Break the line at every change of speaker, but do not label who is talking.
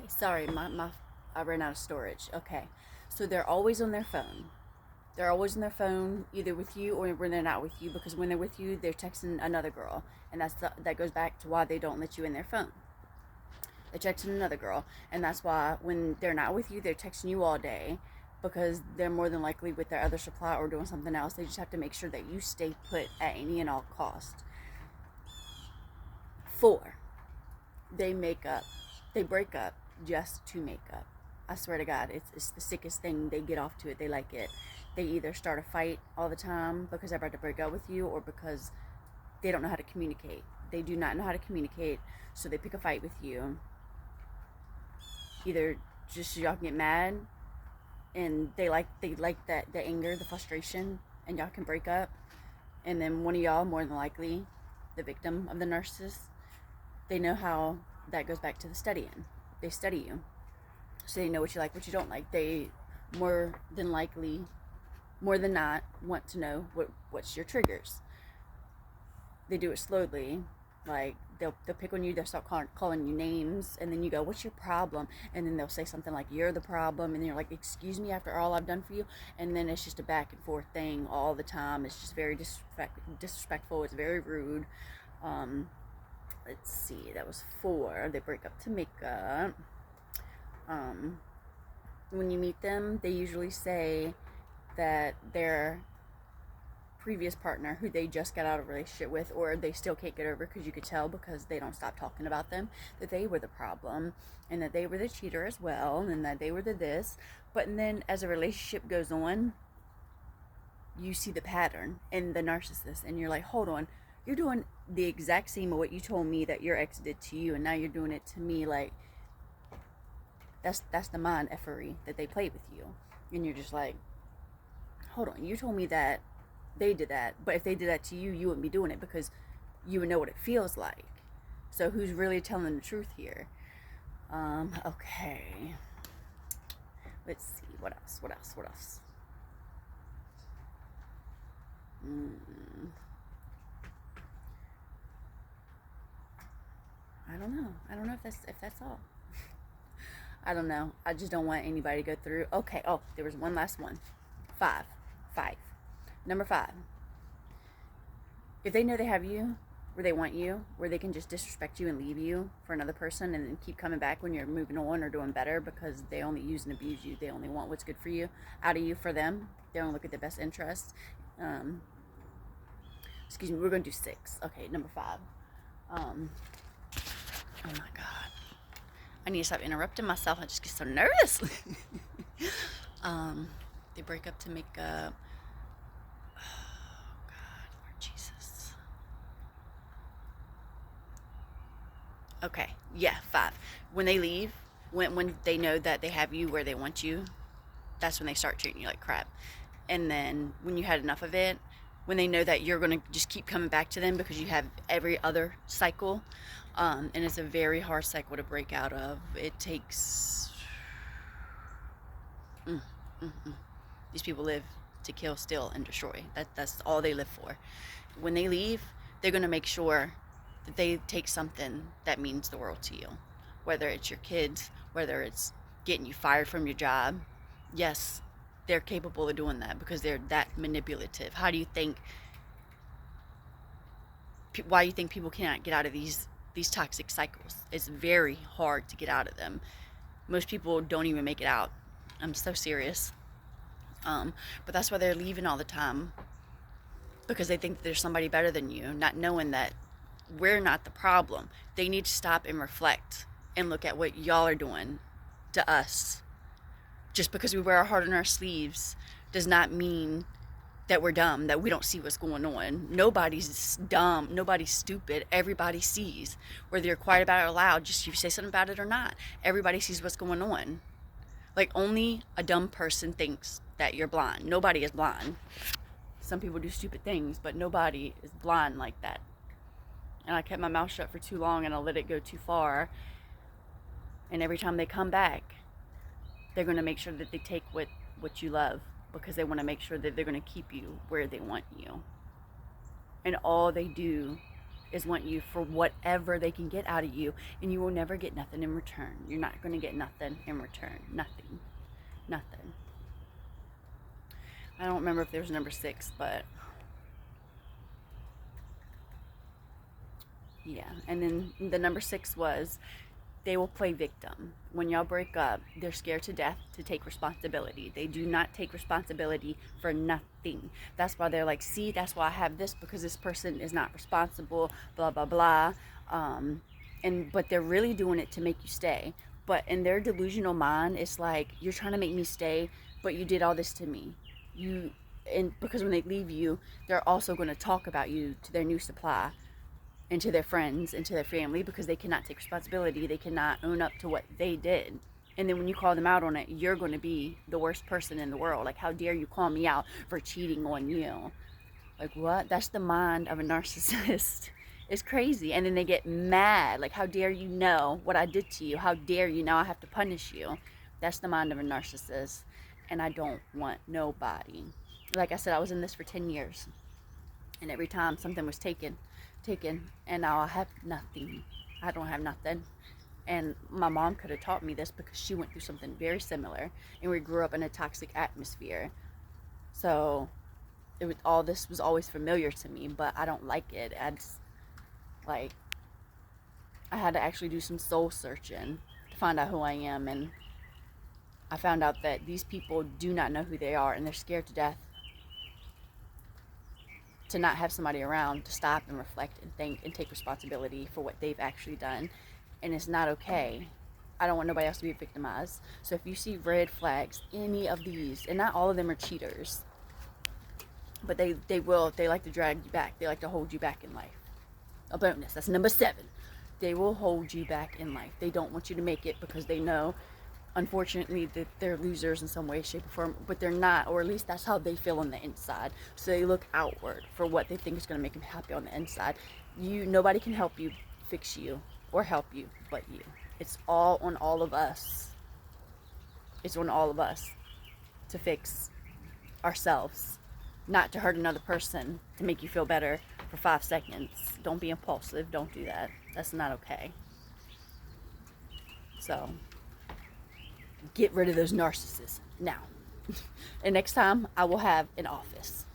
Okay, sorry, I ran out of storage. Okay, so they're always on their phone. They're always on their phone, either with you or when they're not with you. Because when they're with you, they're texting another girl, and that goes back to why they don't let you in their phone. They're texting another girl, and that's why when they're not with you, they're texting you all day, because they're more than likely with their other supply or doing something else. They just have to make sure that you stay put at any and all cost. 4, they make up. They break up just to make up. I swear to God, it's the sickest thing. They get off to it. They like it. They either start a fight all the time because they're about to break up with you, or because they don't know how to communicate. They do not know how to communicate, so they pick a fight with you. Either just so y'all can get mad, and they like that the anger, the frustration, and y'all can break up. And then one of y'all, more than likely, the victim of the narcissist, they know how that goes back to the studying. They study you, so they know what you like, what you don't like. They more than likely, more than not, want to know what's your triggers. They do it slowly. Like they'll pick on you. They'll start calling you names, and then you go, "What's your problem?" And then they'll say something like, "You're the problem," and then you're like, "Excuse me," after all I've done for you. And then it's just a back and forth thing all the time. It's just very disrespectful. It's very rude. Um, let's see. That was 4. They break up to make up. Um, when you meet them, they usually say that their previous partner, who they just got out of a relationship with, or they still can't get over, because you could tell because they don't stop talking about them, that they were the problem, and that they were the cheater as well, and that they were the this. But then as a relationship goes on, you see the pattern in the narcissist, and you're like, hold on, you're doing the exact same of what you told me that your ex did to you, and now you're doing it to me. Like, that's the mind effery that they play with you. And you're just like, hold on, you told me that they did that, but if they did that to you, you wouldn't be doing it, because you would know what it feels like. So who's really telling the truth here? Okay, let's see, what else. mm, I don't know if that's all. I don't know. I just don't want anybody to go through. Okay. Oh, there was one last one. 5. 5. Number 5. If they know they have you, where they want you, where they can just disrespect you and leave you for another person, and then keep coming back when you're moving on or doing better, because they only use and abuse you. They only want what's good for you, out of you, for them. They don't look at the best interest. Um, excuse me. We're going to do 6. Okay. Number 5. Oh my God. I need to stop interrupting myself. I just get so nervous. um, they break up to make up. Oh God, Lord Jesus. Okay, yeah, 5. When they leave, when they know that they have you where they want you, that's when they start treating you like crap. And then when you had enough of it, when they know that you're going to just keep coming back to them because you have every other cycle, and it's a very hard cycle to break out of. It takes. Mm, mm, mm. These people live to kill, steal, and destroy. That's all they live for. When they leave, they're going to make sure that they take something that means the world to you. Whether it's your kids, whether it's getting you fired from your job. Yes, they're capable of doing that because they're that manipulative. How do you think, why do you think people cannot get out of these toxic cycles? It's very hard to get out of them. Most people don't even make it out. I'm so serious. But that's why they're leaving all the time, because they think there's somebody better than you, not knowing that we're not the problem. They need to stop and reflect and look at what y'all are doing to us. Just because we wear our heart on our sleeves does not mean that we're dumb, that we don't see what's going on. Nobody's dumb. Nobody's stupid. Everybody sees. Whether you're quiet about it or loud, just you say something about it or not, everybody sees what's going on. Like, only a dumb person thinks that you're blind. Nobody is blind. Some people do stupid things, but nobody is blind like that. And I kept my mouth shut for too long, and I let it go too far. And every time they come back, they're going to make sure that they take what you love, because they want to make sure that they're going to keep you where they want you. And all they do is want you for whatever they can get out of you, and you will never get nothing in return. You're not going to get nothing in return. Nothing. Nothing. I don't remember if there was number 6, but yeah. And then the number 6 was they will play victim. When y'all break up, they're scared to death to take responsibility. They do not take responsibility for nothing. That's why they're like, see, that's why I have this, because this person is not responsible, blah, blah, blah. But they're really doing it to make you stay. But in their delusional mind, it's like, you're trying to make me stay, but you did all this to me. And because when they leave you, they're also going to talk about you to their new supply, and to their friends and to their family, because they cannot take responsibility. They cannot own up to what they did. And then when you call them out on it, you're going to be the worst person in the world. Like, how dare you call me out for cheating on you? Like, what? That's the mind of a narcissist. It's crazy. And then they get mad. Like, how dare you know what I did to you? How dare you? Now I have to punish you. That's the mind of a narcissist. And I don't want nobody. Like I said, I was in this for 10 years. And every time something was taken, and now I have nothing. I don't have nothing. And my mom could have taught me this, because she went through something very similar, and we grew up in a toxic atmosphere. So all this was always familiar to me, but I don't like it. I had to actually do some soul searching to find out who I am, and I found out that these people do not know who they are, and they're scared to death to not have somebody around to stop and reflect and think and take responsibility for what they've actually done. And it's not okay. I don't want nobody else to be victimized. So if you see red flags, any of these, and not all of them are cheaters, but they like to drag you back. They like to hold you back in life. A bonus. That's number 7. They will hold you back in life. They don't want you to make it, because they know, unfortunately, that they're losers in some way, shape, or form, but they're not, or at least that's how they feel on the inside. So they look outward for what they think is going to make them happy on the inside. Nobody can help you, fix you, or help you but you. It's all on all of us. It's on all of us to fix ourselves, not to hurt another person to make you feel better for 5 seconds. Don't be impulsive. Don't do that. That's not okay. So get rid of those narcissists now. And next time I will have an office.